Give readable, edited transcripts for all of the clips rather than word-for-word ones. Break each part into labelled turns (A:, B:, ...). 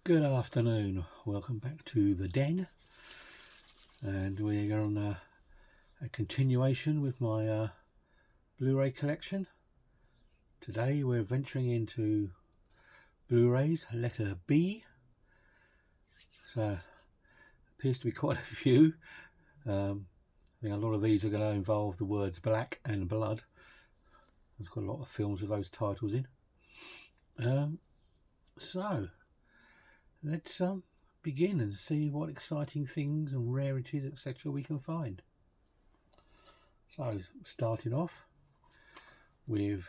A: Good afternoon, welcome back to the den, and we're on a continuation with my Blu-ray collection. Today we're venturing into Blu-rays, letter B. So appears to be quite a few. I think a lot of these are going to involve the words black and blood. There's got a lot of films with those titles in. So let's begin and see what exciting things and rarities, etc. we can find. So starting off with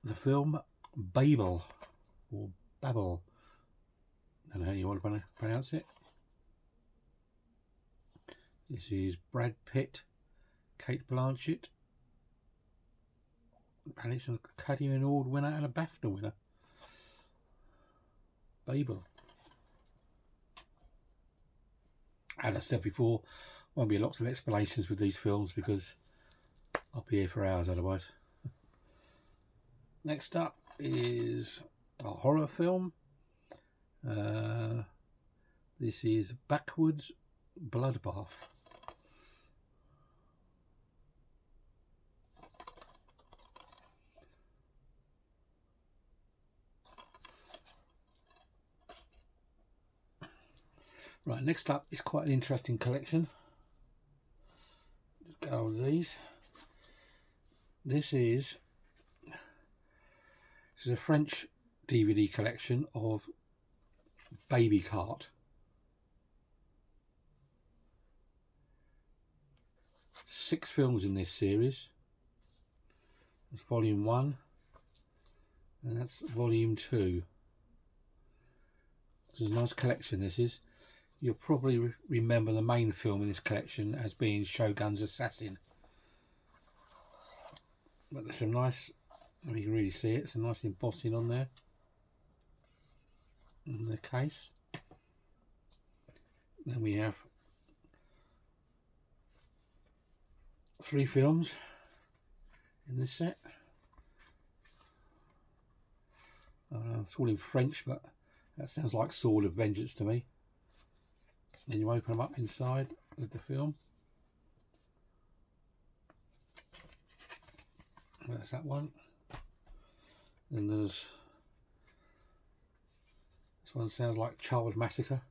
A: the film Babel, or Babel, I don't know how you want to pronounce it. This is Brad Pitt, Kate Blanchett, and it's an Academy Award winner and a BAFTA winner. Babel. As I said before, won't be lots of explanations with these films because I'll be here for hours otherwise. Next up is a horror film. This is Backwoods Bloodbath. Right, next up is quite an interesting collection. Just go with these. This is a French DVD collection of Baby Cart. 6 films in this series. That's volume 1 and that's volume 2. It's a nice collection, this is. You'll probably remember the main film in this collection as being Shogun's Assassin. But there's some nice, you can really see it, some nice embossing on there. In the case. Then we have 3 films in this set. It's all in French, but that sounds like Sword of Vengeance to me. Then you open them up inside with the film. That's that one. Then there's this one, sounds like Child Massacre.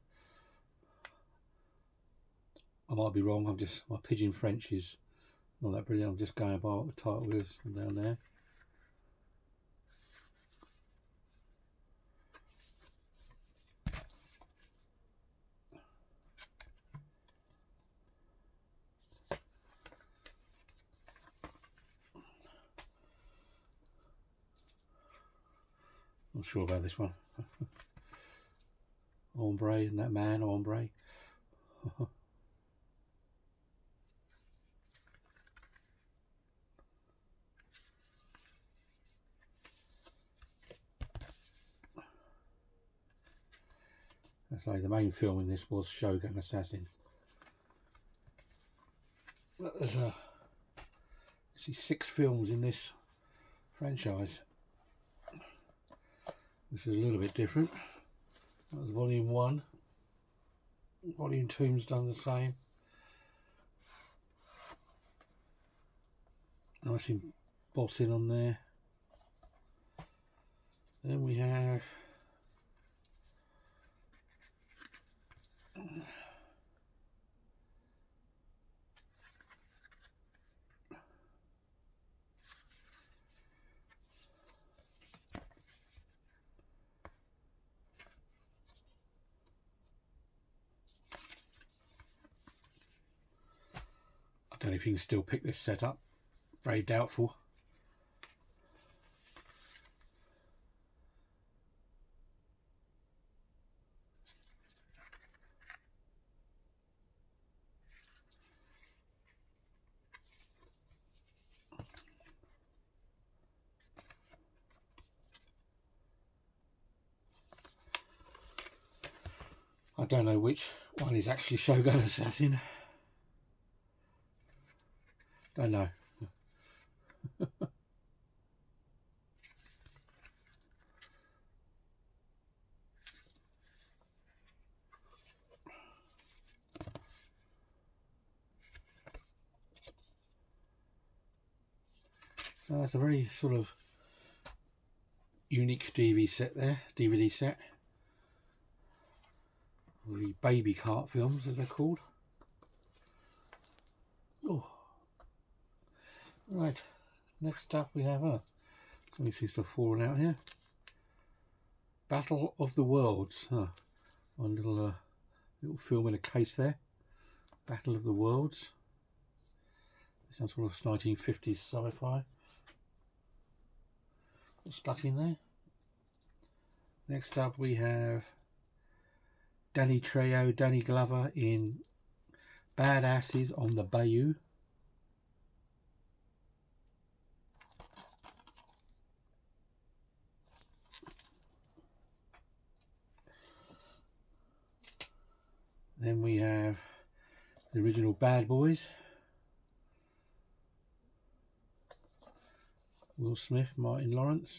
A: I might be wrong, my pidgin French is not that brilliant. I'm just going by what the title is down there. Not sure about this one. Ombre, and that man, Ombre. That's like the main film in this was Shogun Assassin. But there's actually 6 films in this franchise, which is a little bit different. That was volume 1. Volume 2's done the same. Nice embossing on there. Then we have I don't know if you can still pick this set up. Very doubtful. I don't know which one is actually Shogun Assassin. Don't know. So that's a very sort of unique DVD set there, DVD set. The baby cart films, as they're called. Oh, right. Next up we have something seems to have fallen out here. Battle of the Worlds. One little film in a case there. Battle of the Worlds. Some sort of 1950s sci-fi. Stuck in there. Next up we have Danny Trejo, Danny Glover in Badasses on the Bayou. Then we have the original Bad Boys. Will Smith, Martin Lawrence.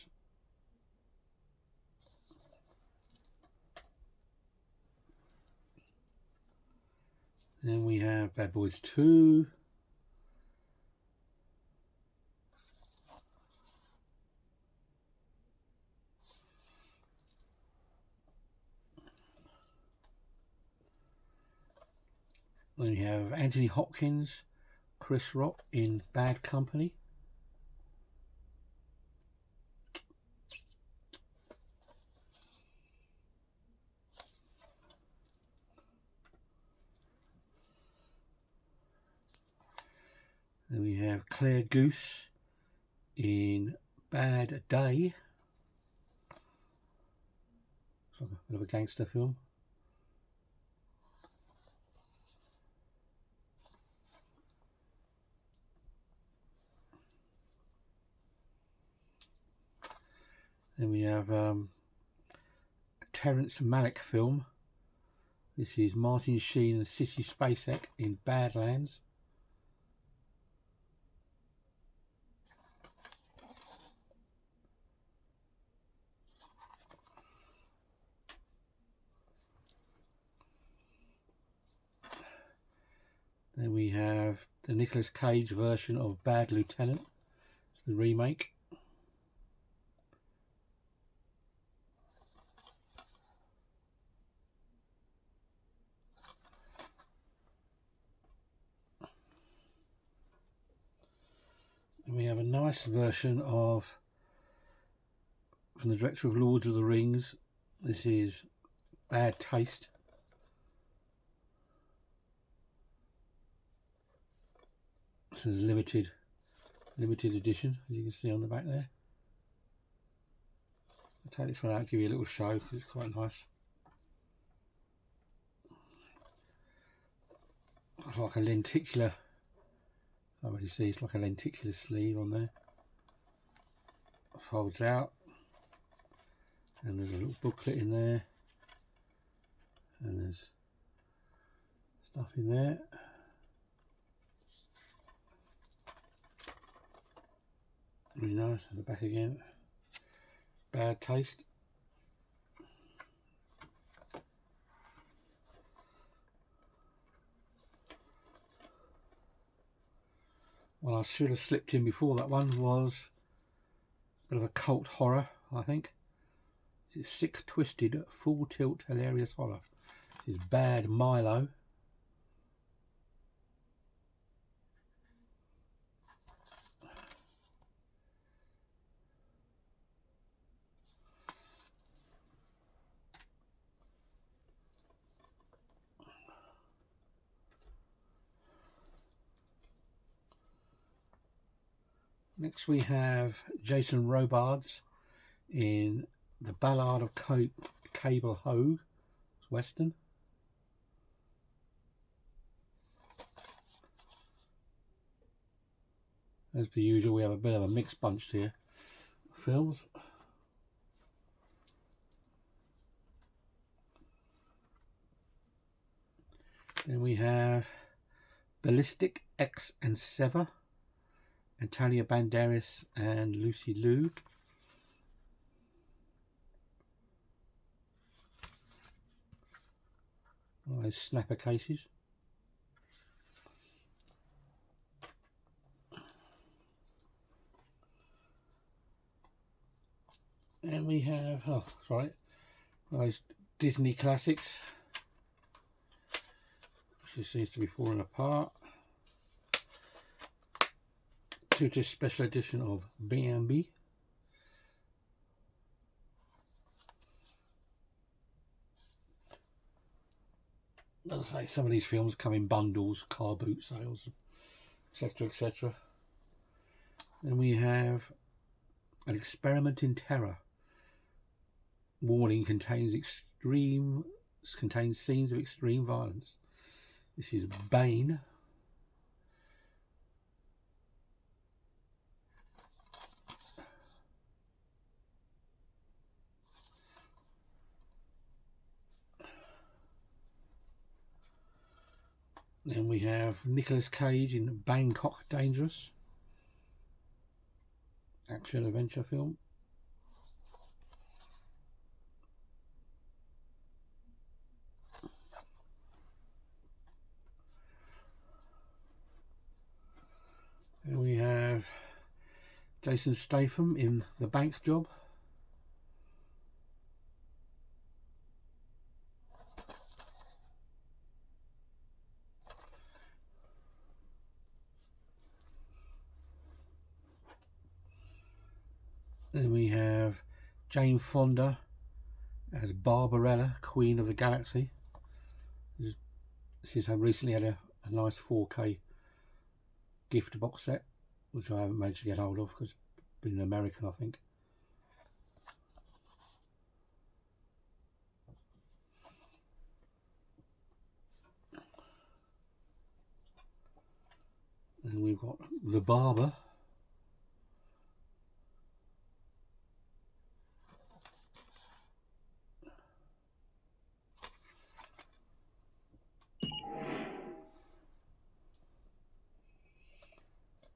A: Then we have Bad Boys 2. Then we have Anthony Hopkins, Chris Rock in Bad Company. Then we have Claire Goose in Bad Day. It's like a bit of a gangster film. Then we have a Terrence Malick film. This is Martin Sheen and Sissy Spacek in Badlands. Then we have the Nicolas Cage version of Bad Lieutenant. It's the remake. And we have a nice version from the director of Lord of the Rings. This is Bad Taste. This is a limited edition, as you can see on the back there. I'll take this one out, give you a little show because it's quite nice. It's like a lenticular, I can't really see, it's like a lenticular sleeve on there. Folds out, and there's a little booklet in there, and there's stuff in there. Really nice. And the back again. Bad Taste. Well, I should have slipped in before. That one was a bit of a cult horror, I think. This is Sick, Twisted, Full Tilt, Hilarious Horror. This is Bad Milo. Next we have Jason Robards in The Ballad of Cable Hogue. It's Western. As per usual, we have a bit of a mixed bunch here. Films. Then we have Ballistic, X and Sever. Antonio Banderas and Lucy Liu. One of those snapper cases. have, oh, sorry, those Disney classics, which seems to be falling apart. To special edition of B&B. As I say, some of these films come in bundles, car boot sales, etc., etc. Then we have An Experiment in Terror. Warning: contains scenes of extreme violence. This is Bane. Then we have Nicolas Cage in Bangkok Dangerous. Action adventure film. And we have Jason Statham in The Bank Job. Then we have Jane Fonda as Barbarella, Queen of the Galaxy. This is recently had a nice 4K gift box set, which I haven't managed to get hold of because it's been American, I think. And we've got The Barber.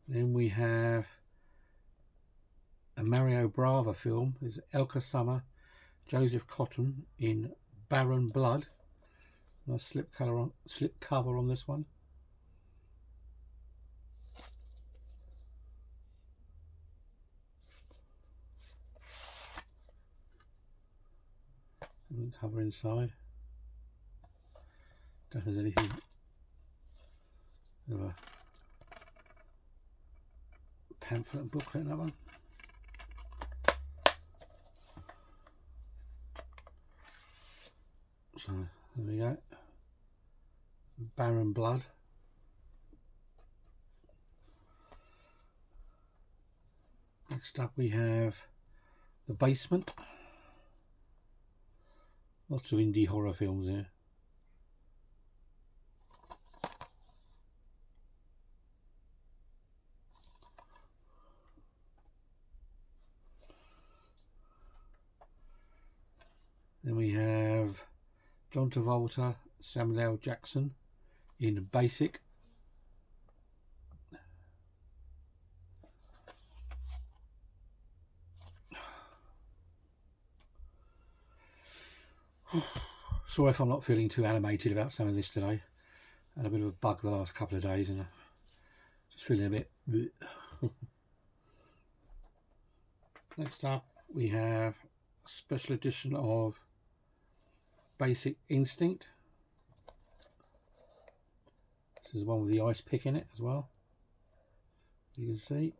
A: Then we have a Mario Bava film. There's Elka Summer, Joseph Cotton in Baron Blood. Nice slip cover on this one. And cover inside. Don't think there's anything of a pamphlet and booklet in that one. So there we go. Baron Blood. Next up we have The Basement. Lots of indie horror films here. Then we have John Travolta, Samuel L. Jackson in Basic. Sorry if I'm not feeling too animated about some of this today. I had a bit of a bug the last couple of days and I'm just feeling a bit. Next up we have a special edition of Basic Instinct. This is the one with the ice pick in it as well. You can see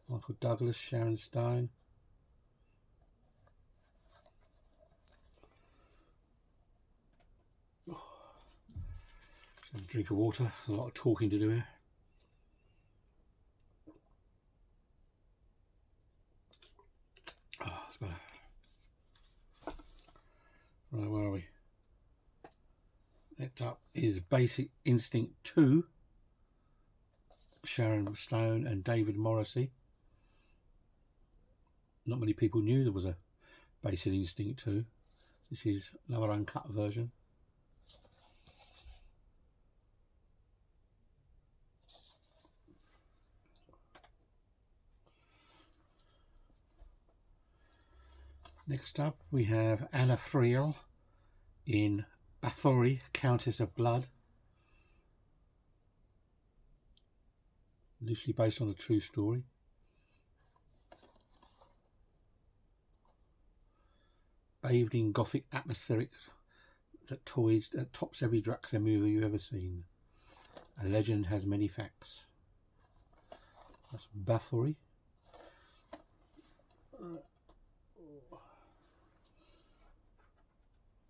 A: Michael Douglas, Sharon Stone. Just a drink of water. There's a lot of talking to do here. Oh, it's better. Right, where are we? Next up is Basic Instinct 2. Sharon Stone and David Morrissey. Not many people knew there was a Basic Instinct 2. This is another uncut version. Next up we have Anna Friel in Bathory, Countess of Blood. Loosely based on a true story. bathed in gothic atmospheric that tops every Dracula movie you've ever seen. A legend has many facts. That's Bathory.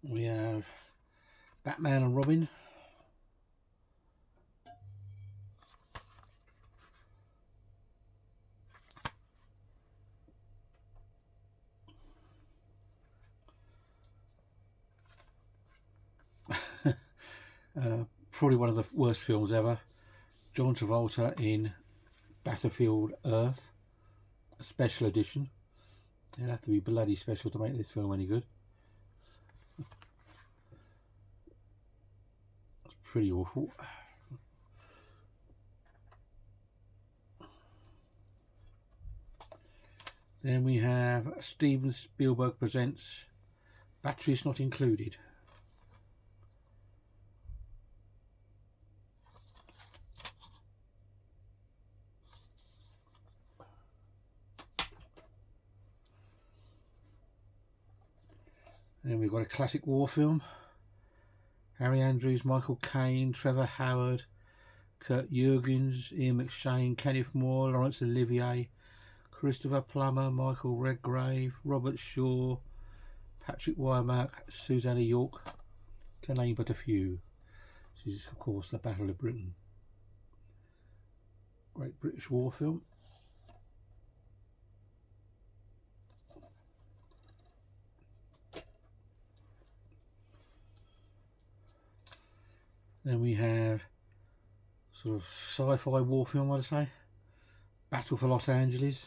A: We have Batman and Robin. Probably one of the worst films ever. John Travolta in Battlefield Earth, a special edition. It'd have to be bloody special to make this film any good. It's pretty awful. Then we have Steven Spielberg presents Batteries Not Included. Then we've got a classic war film. Harry Andrews, Michael Caine, Trevor Howard, Kurt Jurgens, Ian McShane, Kenneth Moore, Laurence Olivier, Christopher Plummer, Michael Redgrave, Robert Shaw, Patrick Wymark, Susanna York, to name but a few. This is of course the Battle of Britain. Great British war film. Then we have sort of sci-fi war film, I'd say. Battle for Los Angeles.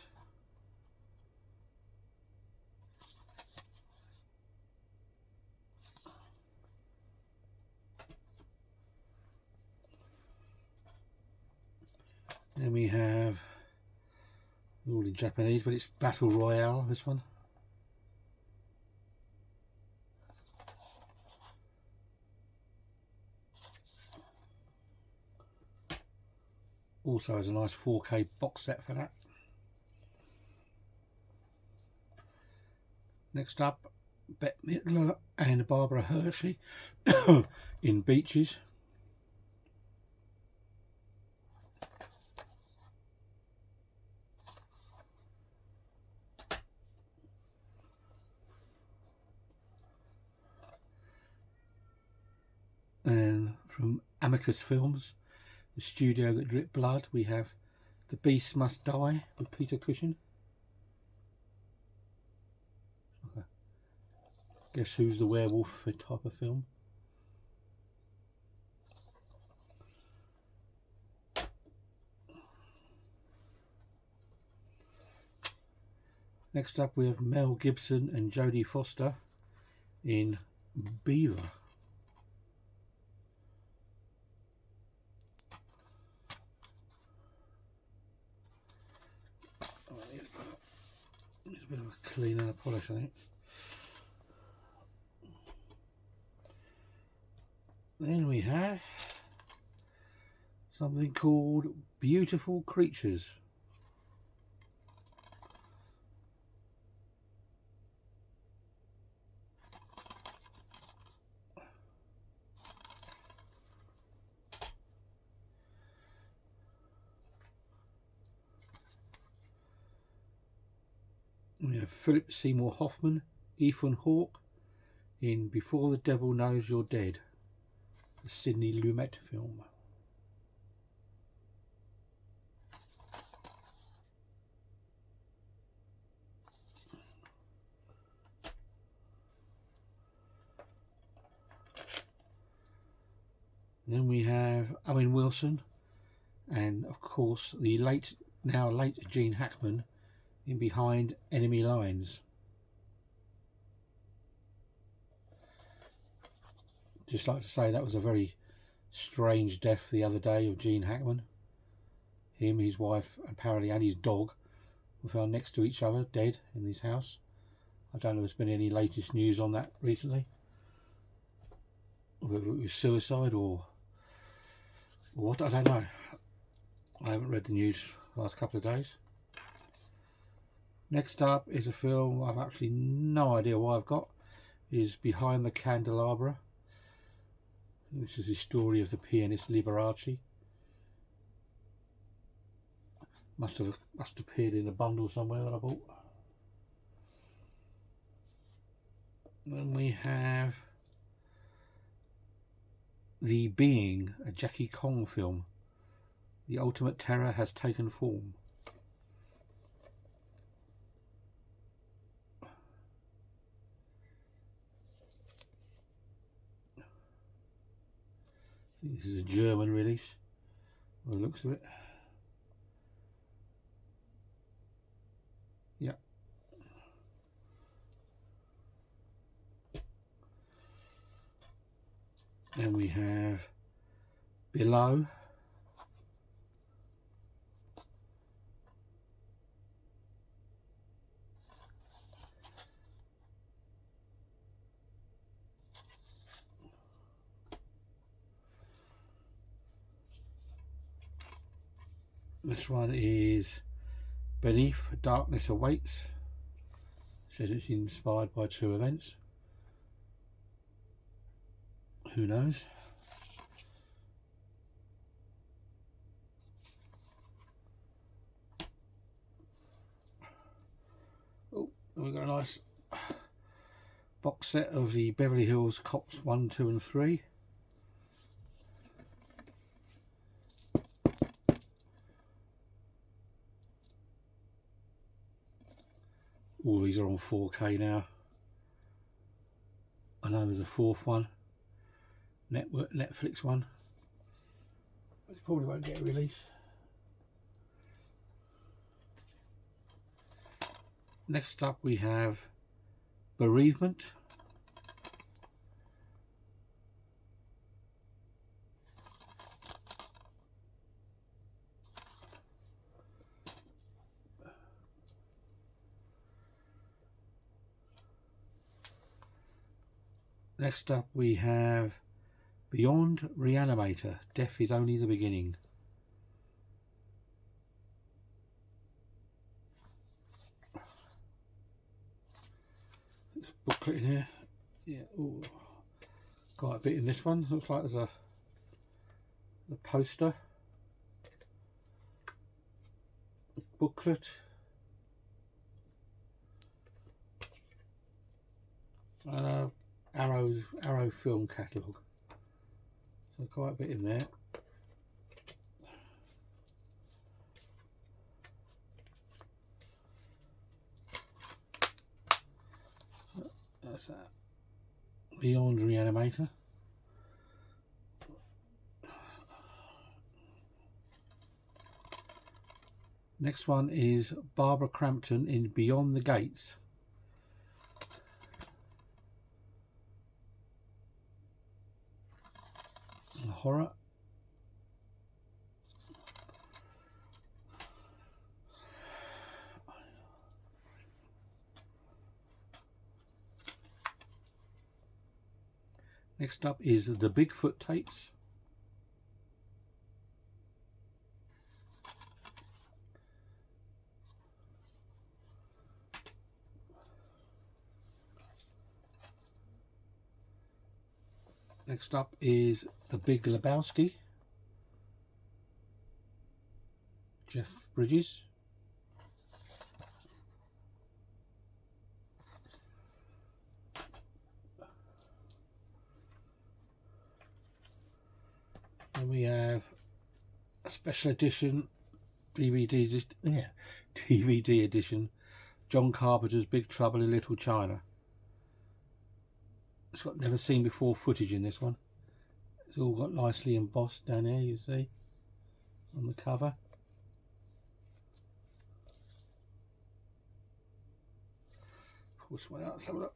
A: Then we have, all in Japanese, but it's Battle Royale, this one. Also has a nice 4K box set for that. Next up, Bette Midler and Barbara Hershey in Beaches. And from Amicus Films, the studio that dripped blood, we have The Beast Must Die with Peter Cushing. Okay. Guess Who's the Werewolf type of film. Next up we have Mel Gibson and Jodie Foster in Beaver. It's a bit of a clean and a polish, I think. Then we have something called Beautiful Creatures. We have Philip Seymour Hoffman, Ethan Hawke in Before the Devil Knows You're Dead, the Sidney Lumet film. Then we have Owen Wilson and of course the now late Gene Hackman in Behind Enemy Lines. Just like to say that was a very strange death the other day of Gene Hackman. Him, his wife, apparently, and his dog were found next to each other, dead in his house. I don't know if there's been any latest news on that recently, whether it was suicide or what, I don't know. I haven't read the news the last couple of days. Next up is a film I've actually no idea why I've got. is Behind the Candelabra. This is the story of the pianist Liberace. Must appeared in a bundle somewhere that I bought. Then we have The Being, a Jackie Kong film. The ultimate terror has taken form. This is a German release, by the looks of it. Yeah. Then we have Below. This one is Beneath, Darkness Awaits. It says it's inspired by true events. Who knows? Oh, we've got a nice box set of the Beverly Hills Cops 1, 2 and 3. All these are on 4K now. I know there's a fourth one, Netflix one, which probably won't get a release. Next up we have Bereavement. Next up we have Beyond Reanimator, Death is Only the Beginning. There's a booklet in here. Yeah, ooh, quite a bit in this one. Looks like there's a poster, a booklet, Arrow film catalogue. So quite a bit in there. That's that. Beyond Reanimator. Next one is Barbara Crampton in Beyond the Gates. Horror. Next up is The Bigfoot Tapes. Next up is The Big Lebowski, Jeff Bridges. And we have a special edition DVD edition, John Carpenter's Big Trouble in Little China. It's got never seen before footage in this one. It's all got nicely embossed down here, you see, on the cover. Pull this one out, let's have a look.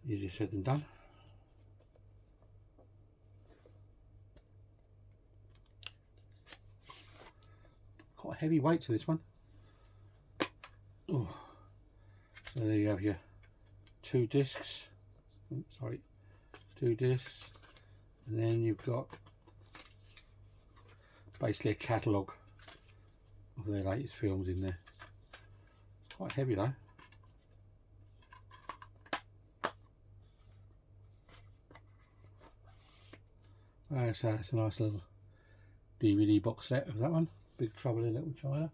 A: Easier said than done. Quite a heavy weight to this one. Oh. So there you have your 2 discs. Oops, sorry, 2 discs, and then you've got basically a catalogue of their latest films in there. It's quite heavy though. So it's a nice little DVD box set of that one, Big Trouble in Little China.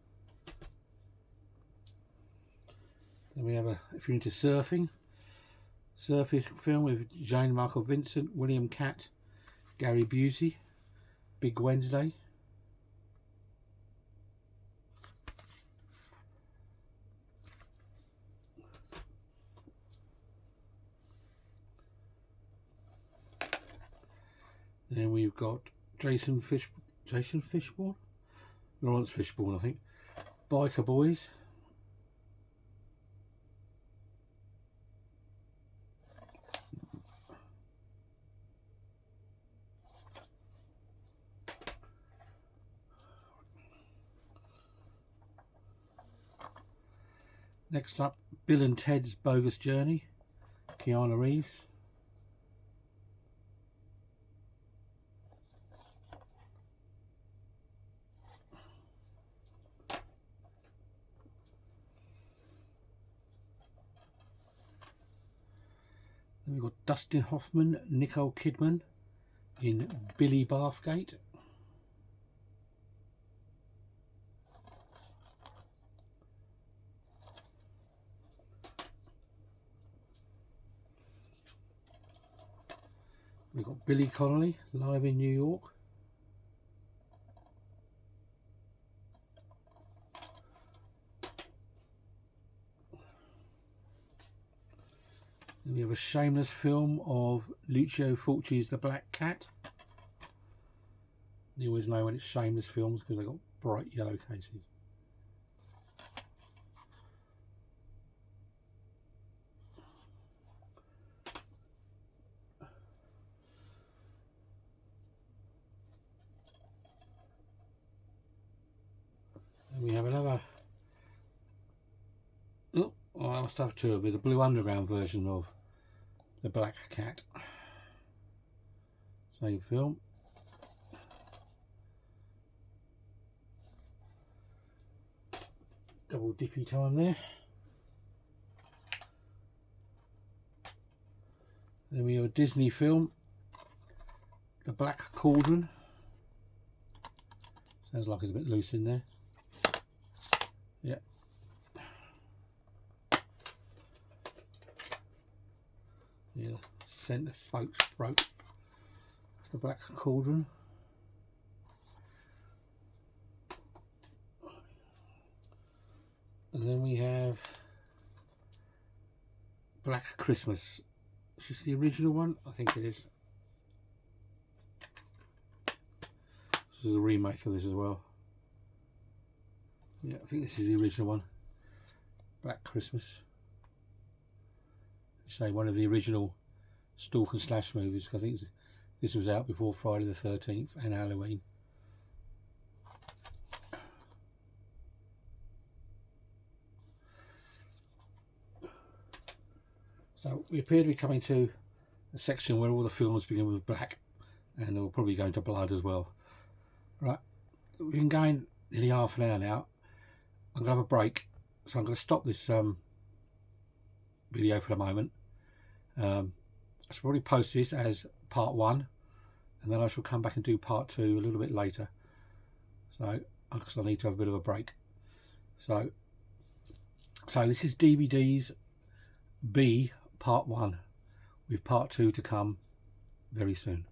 A: Then we have if you're into surfing film with Jane Michael Vincent, William Catt, Gary Busey, Big Wednesday. Then we've got Jason Fishburne, Lawrence Fishburne, I think, Biker Boys. Next up, Bill and Ted's Bogus Journey, Keanu Reeves. Then we've got Dustin Hoffman, Nicole Kidman in Billy Bathgate. We've got Billy Connolly, Live in New York. Then we have a shameless film of Lucio Fulci's The Black Cat. You always know when it's shameless films because they've got bright yellow cases. And we have another. Oh, I must have two of it. The Blue Underground version of The Black Cat. Same film. Double dippy time there. Then we have a Disney film, The Black Cauldron. Sounds like it's a bit loose in there. Yeah. Yeah, centre spokes broke. That's The Black Cauldron. And then we have Black Christmas. Is this the original one? I think it is. This is a remake of this as well. Yeah, I think this is the original one. Black Christmas. Say one of the original stalk and slash movies. I think this was out before Friday the 13th and Halloween. So we appear to be coming to a section where all the films begin with black, and they'll probably go into blood as well. Right, we've been going nearly half an hour now. I'm going to have a break, so I'm going to stop this video for the moment. I should probably post this as part 1, and then I shall come back and do part 2 a little bit later. So, because I need to have a bit of a break. So this is DVDs B part 1, with part 2 to come very soon.